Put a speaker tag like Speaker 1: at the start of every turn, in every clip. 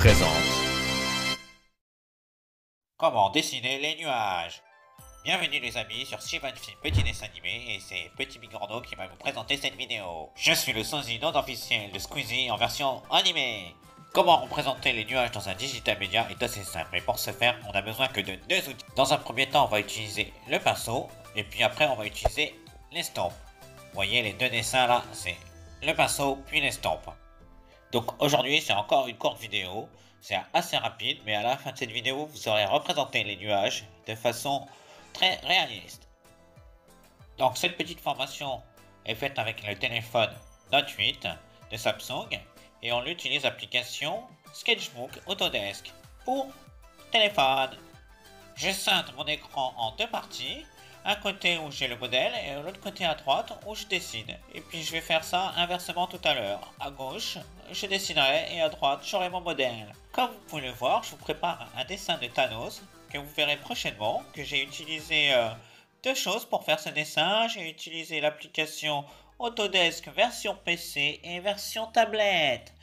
Speaker 1: présente
Speaker 2: Comment dessiner les nuages. Bienvenue les amis sur Steven Film Petit Dessin Animé et c'est Petit Bigorneau qui va vous présenter cette vidéo. Je suis le sosie non officiel de Squeezie en version animée. Comment représenter les nuages dans un digital média est assez simple et pour ce faire on a besoin que de deux outils. Dans un premier temps on va utiliser le pinceau et puis après on va utiliser l'estompe. Vous voyez les deux dessins là, c'est le pinceau puis l'estompe. Donc aujourd'hui c'est encore une courte vidéo, c'est assez rapide mais à la fin de cette vidéo vous aurez représenté les nuages de façon très réaliste. Donc cette petite formation est faite avec le téléphone Note 8 de Samsung et on utilise l'application Sketchbook Autodesk pour téléphone. Je scinde mon écran en deux parties, un côté où j'ai le modèle et l'autre côté à droite où je dessine. Et puis je vais faire ça inversement tout à l'heure. À gauche, je dessinerai et à droite, j'aurai mon modèle. Comme vous pouvez le voir, je vous prépare un dessin de Thanos que vous verrez prochainement, que j'ai utilisé deux choses pour faire ce dessin. J'ai utilisé l'application Autodesk version PC et version tablette.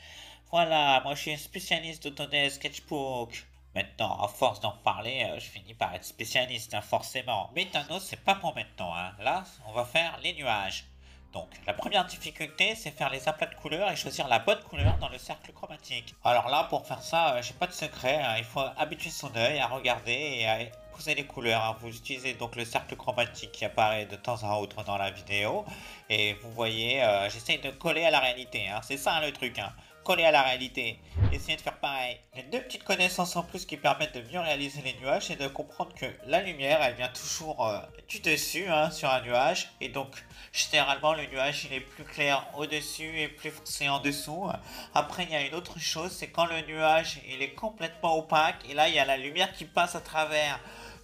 Speaker 2: Voilà, moi je suis un spécialiste d'Autodesk Sketchbook. Maintenant, à force d'en parler, je finis par être spécialiste, hein, forcément. Mais Thanos, c'est pas pour maintenant, hein. Là, on va faire les nuages. Donc, la première difficulté, c'est faire les aplats de couleurs et choisir la bonne couleur dans le cercle chromatique. Alors là, pour faire ça, j'ai pas de secret, hein. Il faut habituer son œil à regarder et à poser les couleurs, hein. Vous utilisez donc le cercle chromatique qui apparaît de temps à autre dans la vidéo. Et vous voyez, j'essaye de coller à la réalité, hein. C'est ça le truc, hein. Coller à la réalité. Essayez de faire pareil. Les deux petites connaissances en plus qui permettent de mieux réaliser les nuages, c'est de comprendre que la lumière, elle vient toujours du dessus, hein, sur un nuage. Et donc, généralement, le nuage, il est plus clair au-dessus et plus foncé en dessous. Après, il y a une autre chose, c'est quand le nuage, il est complètement opaque. Et là, il y a la lumière qui passe à travers.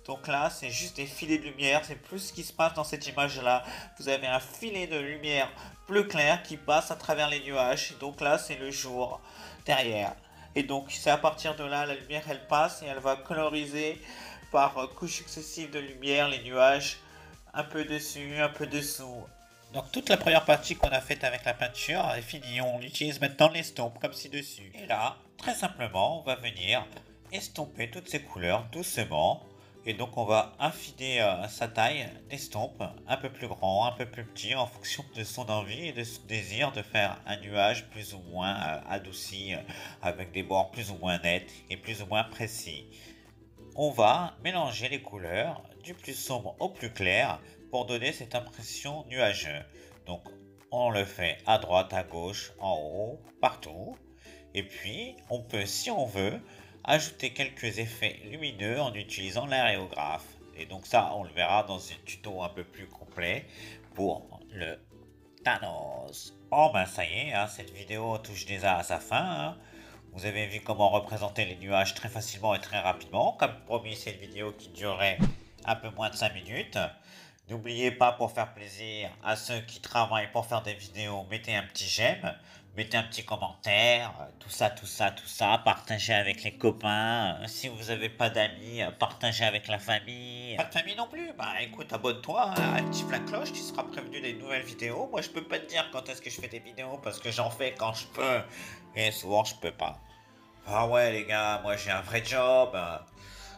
Speaker 2: Donc là, c'est juste des filets de lumière, c'est plus ce qui se passe dans cette image-là. Vous avez un filet de lumière bleu clair qui passe à travers les nuages. Donc là, c'est le jour derrière. Et donc, c'est à partir de là, la lumière, elle passe et elle va coloriser par couches successives de lumière les nuages, un peu dessus, un peu dessous. Donc toute la première partie qu'on a faite avec la peinture est finie. On utilise maintenant l'estompe comme ci-dessus. Et là, très simplement, on va venir estomper toutes ces couleurs doucement. Et donc on va affiner sa taille d'estompe, un peu plus grand, un peu plus petit, en fonction de son envie et de son désir de faire un nuage plus ou moins adouci, avec des bords plus ou moins nets et plus ou moins précis. On va mélanger les couleurs du plus sombre au plus clair pour donner cette impression nuageuse. Donc on le fait à droite, à gauche, en haut, partout. Et puis on peut, si on veut, ajouter quelques effets lumineux en utilisant l'aréographe. Et donc ça, on le verra dans un tuto un peu plus complet pour le Thanos. Oh ben ça y est, hein, cette vidéo touche déjà à sa fin. Hein. Vous avez vu comment représenter les nuages très facilement et très rapidement. Comme promis, c'est une vidéo qui durerait un peu moins de 5 minutes. N'oubliez pas, pour faire plaisir à ceux qui travaillent pour faire des vidéos, mettez un petit j'aime, mettez un petit commentaire, tout ça, partagez avec les copains. Si vous n'avez pas d'amis, partagez avec la famille. Pas de famille non plus? Bah écoute, abonne-toi, hein, active la cloche, tu seras prévenu des nouvelles vidéos. Moi je peux pas te dire quand est-ce que je fais des vidéos parce que j'en fais quand je peux et souvent je peux pas. Ah ouais les gars, moi j'ai un vrai job.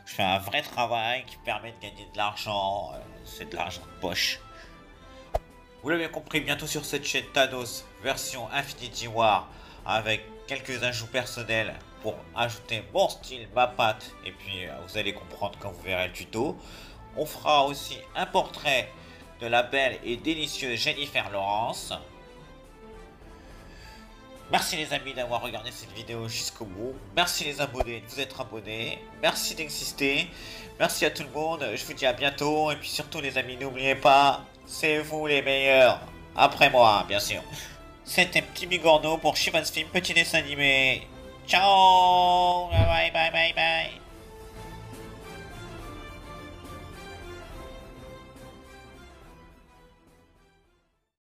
Speaker 2: Je fais un vrai travail qui permet de gagner de l'argent, c'est de l'argent de poche. Vous l'avez compris, bientôt sur cette chaîne Thanos version Infinity War avec quelques ajouts personnels pour ajouter mon style, ma patte et puis vous allez comprendre quand vous verrez le tuto. On fera aussi un portrait de la belle et délicieuse Jennifer Lawrence. Merci les amis d'avoir regardé cette vidéo jusqu'au bout. Merci les abonnés de vous être abonnés. Merci d'exister. Merci à tout le monde. Je vous dis à bientôt. Et puis surtout les amis, n'oubliez pas, c'est vous les meilleurs. Après moi, bien sûr. C'était Petit Bigorneau pour Steven Film Petit Dessin Animé. Ciao. Bye bye bye bye bye.